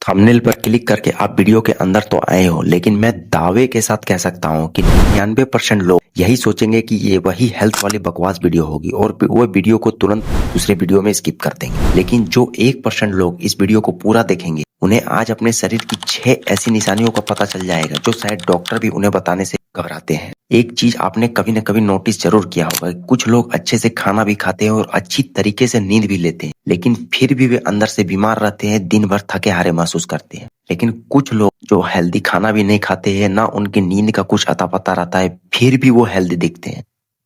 Thumbnail पर click करके आप वीडियो के अंदर तो आए हो, लेकिन मैं दावे के साथ कह सकता हूँ कि 99% लोग यही सोचेंगे कि ये वही हेल्थ वाली बकवास वीडियो होगी और वो वीडियो को तुरंत दूसरे वीडियो में स्किप कर देंगे। लेकिन जो 1% लोग इस वीडियो को पूरा देखेंगे, उन्हें आज अपने शरीर की 6 ऐसी निशानियों का पता चल जाएगा जो शायद डॉक्टर भी उन्हें बताने से घबराते हैं। एक चीज आपने कभी न कभी नोटिस जरूर किया होगा, कुछ लोग अच्छे से खाना भी खाते हैं और अच्छी तरीके से नींद भी लेते हैं, लेकिन फिर भी वे अंदर से बीमार रहते हैं, दिन भर थके हारे महसूस करते हैं। लेकिन कुछ लोग जो हेल्दी खाना भी नहीं खाते हैं, ना उनकी नींद का कुछ अता पता रहता है, फिर भी वो हेल्दी दिखते हैं।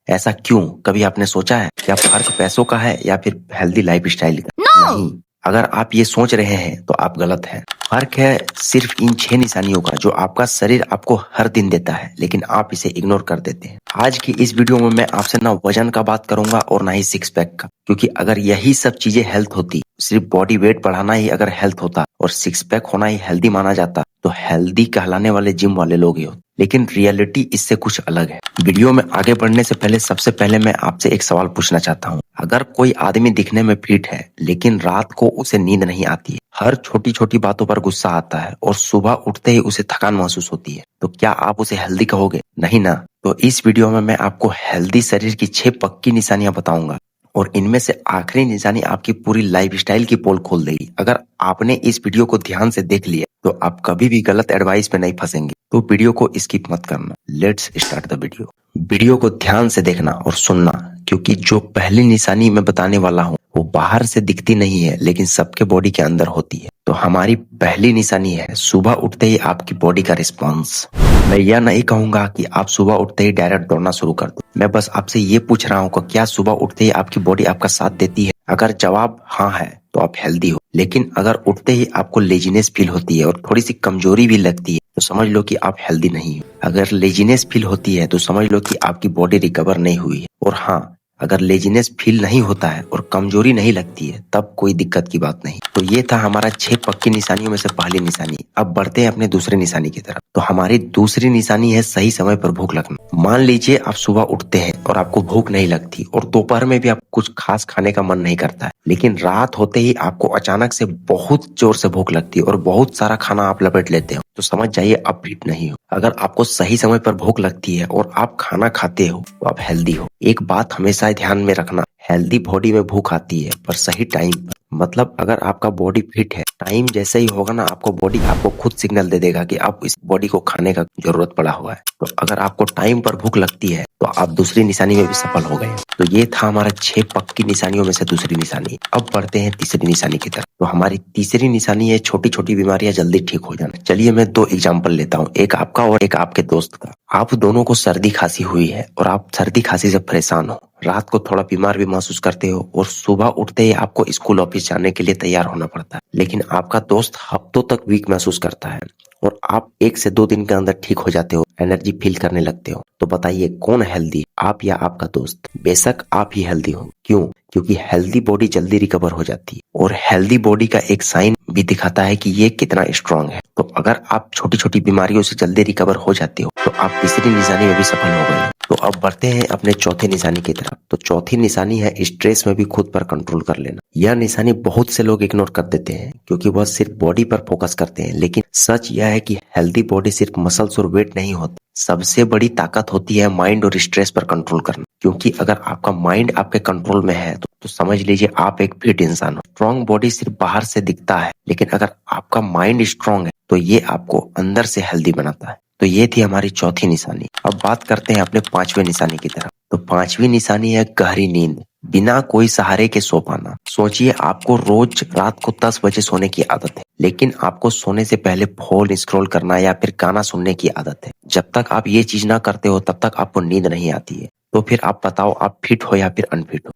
ऐसा क्यों? कभी आपने सोचा है? क्या फर्क पैसों का है या फिर हेल्दी लाइफस्टाइल का? नहीं। अगर आप ये सोच रहे हैं तो आप गलत हैं। फर्क है सिर्फ इन 6 निशानियों का जो आपका शरीर आपको हर दिन देता है, लेकिन आप इसे इग्नोर कर देते हैं। आज की इस वीडियो में मैं आपसे ना वजन का बात करूंगा और ना ही सिक्स पैक का, क्योंकि अगर यही सब चीजें हेल्थ होती, सिर्फ बॉडी वेट बढ़ाना ही अगर हेल्थ होता और सिक्स पैक होना ही हेल्दी माना जाता, तो हेल्दी कहलाने वाले जिम वाले लोग ही होते। लेकिन रियलिटी इससे कुछ अलग है। वीडियो में आगे बढ़ने से पहले सबसे पहले मैं आपसे एक सवाल पूछना चाहता हूँ। अगर कोई आदमी दिखने में फिट है, लेकिन रात को उसे नींद नहीं आती है, हर छोटी छोटी बातों पर गुस्सा आता है और सुबह उठते ही उसे थकान महसूस होती है, तो क्या आप उसे हेल्दी कहोगे? नहीं ना। तो इस वीडियो में मैं आपको हेल्दी शरीर की 6 पक्की निशानियां बताऊंगा और इनमें से आखिरी निशानी आपकी पूरी लाइफस्टाइल की पोल खोल देगी। अगर आपने इस वीडियो को ध्यान से देख लिया तो आप कभी भी गलत एडवाइस में नहीं फंसेंगे। तो वीडियो को स्किप मत करना। Let's start the video. Video को ध्यान से देखना और सुनना, क्योंकि जो पहली निशानी मैं बताने वाला हूँ वो बाहर से दिखती नहीं है, लेकिन सबके बॉडी के अंदर होती है। तो हमारी पहली निशानी है सुबह उठते ही आपकी बॉडी का रिस्पॉन्स। मैं यह नहीं कहूंगा कि आप सुबह उठते ही डायरेक्ट दौड़ना शुरू कर दो। मैं बस आपसे ये पूछ रहा हूँ कि क्या सुबह उठते ही आपकी बॉडी आपका साथ देती है? अगर जवाब हाँ है तो आप हेल्दी हो। लेकिन अगर उठते ही आपको लेजीनेस फील होती है और थोड़ी सी कमजोरी भी लगती है, तो समझ लो कि आप हेल्दी नहीं हो। अगर लेजीनेस फील होती है तो समझ लो कि आपकी बॉडी रिकवर नहीं हुई है। और हाँ, अगर लेजीनेस फील नहीं होता है और कमजोरी नहीं लगती है, तब कोई दिक्कत की बात नहीं। तो ये था हमारा 6 पक्की निशानियों में से पहली निशानी। अब बढ़ते हैं अपने दूसरी निशानी की तरफ। तो हमारी दूसरी निशानी है सही समय पर भूख लगना। मान लीजिए आप सुबह उठते हैं और आपको भूख नहीं लगती और दोपहर में भी आपको कुछ खास खाने का मन नहीं करता है, लेकिन रात होते ही आपको अचानक से बहुत जोर से भूख लगती है और बहुत सारा खाना आप लपेट लेते हो, तो समझ जाइए आप फिट नहीं हो। अगर आपको सही समय पर भूख लगती है और आप खाना खाते हो तो आप हेल्दी हो। एक बात हमेशा ध्यान में रखना, हेल्दी बॉडी में भूख आती है पर सही टाइम पर। मतलब अगर आपका बॉडी फिट है, टाइम जैसे ही होगा ना, आपको बॉडी आपको खुद सिग्नल दे देगा कि आप इस बॉडी को खाने का जरूरत पड़ा हुआ है। तो अगर आपको टाइम पर भूख लगती है तो आप दूसरी निशानी में भी सफल हो गए। तो ये था हमारा 6 पक्की निशानियों में से दूसरी निशानी। अब बढ़ते हैं तीसरी निशानी की तरफ। तो हमारी तीसरी निशानी है छोटी छोटी बीमारियां जल्दी ठीक हो जाना। चलिए मैं 2 एग्जाम्पल लेता हूँ, एक आपका और एक आपके दोस्त का। आप दोनों को सर्दी खांसी हुई है और आप सर्दी खांसी से परेशान हो, रात को थोड़ा बीमार भी महसूस करते हो और सुबह उठते ही आपको स्कूल ऑफिस जाने के लिए तैयार होना पड़ता है। लेकिन आपका दोस्त हफ्तों तक वीक महसूस करता है और आप 1 से 2 दिन के अंदर ठीक हो जाते हो, एनर्जी फील करने लगते हो। तो बताइए कौन हेल्दी, आप या आपका दोस्त? बेशक आप ही हेल्दी हो। क्यों? क्योंकि हेल्दी बॉडी जल्दी रिकवर हो जाती है और हेल्दी बॉडी का एक साइन भी दिखाता है कि ये कितना स्ट्रांग है। तो अगर आप छोटी छोटी बीमारियों से जल्दी रिकवर हो जाते हो तो आप तीसरी निशानी में भी सफल हो गए। तो अब बढ़ते हैं अपने चौथी निशानी की तरफ। तो चौथी निशानी है स्ट्रेस में भी खुद पर कंट्रोल कर लेना। यह निशानी बहुत से लोग इग्नोर कर देते हैं क्योंकि वह सिर्फ बॉडी पर फोकस करते हैं, लेकिन सच यह है कि हेल्दी बॉडी सिर्फ मसल्स और वेट नहीं होती, सबसे बड़ी ताकत होती है माइंड और स्ट्रेस पर कंट्रोल करना। क्योंकि अगर आपका माइंड आपके कंट्रोल में है तो समझ लीजिए आप एक फिट इंसान हो। स्ट्रॉन्ग बॉडी सिर्फ बाहर से दिखता है, लेकिन अगर आपका माइंड स्ट्रांग है तो ये आपको अंदर से हेल्दी बनाता है। तो ये थी हमारी चौथी निशानी। अब बात करते हैं अपने 5वें निशानी की तरफ। तो 5वीं निशानी है गहरी नींद, बिना कोई सहारे के सो पाना। सोचिए आपको रोज रात को 10 बजे सोने की आदत है, लेकिन आपको सोने से पहले फोन स्क्रॉल करना या फिर गाना सुनने की आदत है। जब तक आप ये चीज ना करते हो तब तक आपको नींद नहीं आती है। तो फिर आप बताओ, आप फिट हो या फिर अनफिट हो?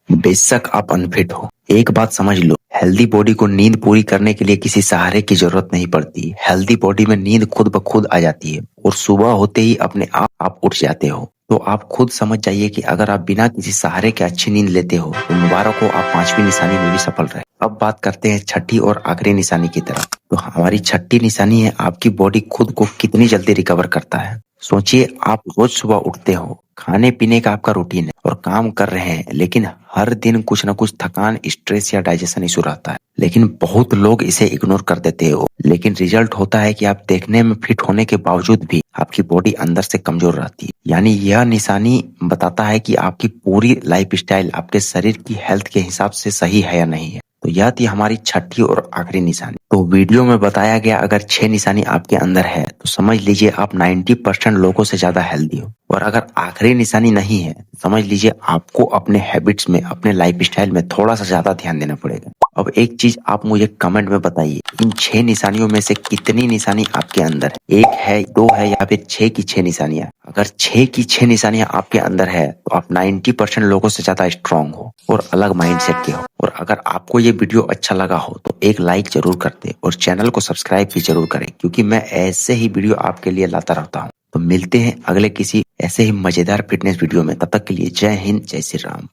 बेशक आप अनफिट हो। एक बात समझ लो, हेल्दी बॉडी को नींद पूरी करने के लिए किसी सहारे की जरूरत नहीं पड़ती। हेल्दी बॉडी में नींद खुद ब खुद आ जाती है और सुबह होते ही अपने आप उठ जाते हो। तो आप खुद समझ जाइए कि अगर आप बिना किसी सहारे के अच्छी नींद लेते हो तो मुबारक हो, आप 5वीं निशानी में भी सफल रहे। अब बात करते हैं छठी और आखिरी निशानी की तरफ। तो हमारी छठी निशानी है आपकी बॉडी खुद को कितनी जल्दी रिकवर करता है। सोचिए आप रोज सुबह उठते हो, खाने पीने का आपका रूटीन है और काम कर रहे हैं, लेकिन हर दिन कुछ ना कुछ थकान, स्ट्रेस या डाइजेशन इशू रहता है, लेकिन बहुत लोग इसे इग्नोर कर देते हैं। लेकिन रिजल्ट होता है कि आप देखने में फिट होने के बावजूद भी आपकी बॉडी अंदर से कमजोर रहती है। यानी यह निशानी बताता है कि आपकी पूरी लाइफस्टाइल आपके शरीर की हेल्थ के हिसाब से सही है या नहीं है। तो यह थी हमारी छठी और आखिरी निशानी। तो वीडियो में बताया गया अगर 6 निशानी आपके अंदर है तो समझ लीजिए आप 90% लोगों से ज्यादा हेल्दी हो। और अगर आखिरी निशानी नहीं है समझ लीजिए आपको अपने हैबिट्स में, अपने लाइफस्टाइल में थोड़ा सा ज्यादा ध्यान देना पड़ेगा। अब एक चीज आप मुझे कमेंट में बताइए, इन 6 निशानियों में से कितनी निशानी आपके अंदर है? 1 है, 2 है या फिर 6 की 6 निशानियां? अगर 6 की 6 निशानियां आपके अंदर है तो आप 90% लोगों से ज्यादा स्ट्रांग हो और अलग माइंडसेट के हो। और अगर आपको ये वीडियो अच्छा लगा हो तो एक लाइक जरूर कर दे और चैनल को सब्सक्राइब भी जरूर करें, क्योंकि मैं ऐसे ही वीडियो आपके लिए लाता रहता हूँ। तो मिलते हैं अगले किसी ऐसे ही मजेदार फिटनेस वीडियो में। तब तक के लिए जय हिंद, जय श्री राम।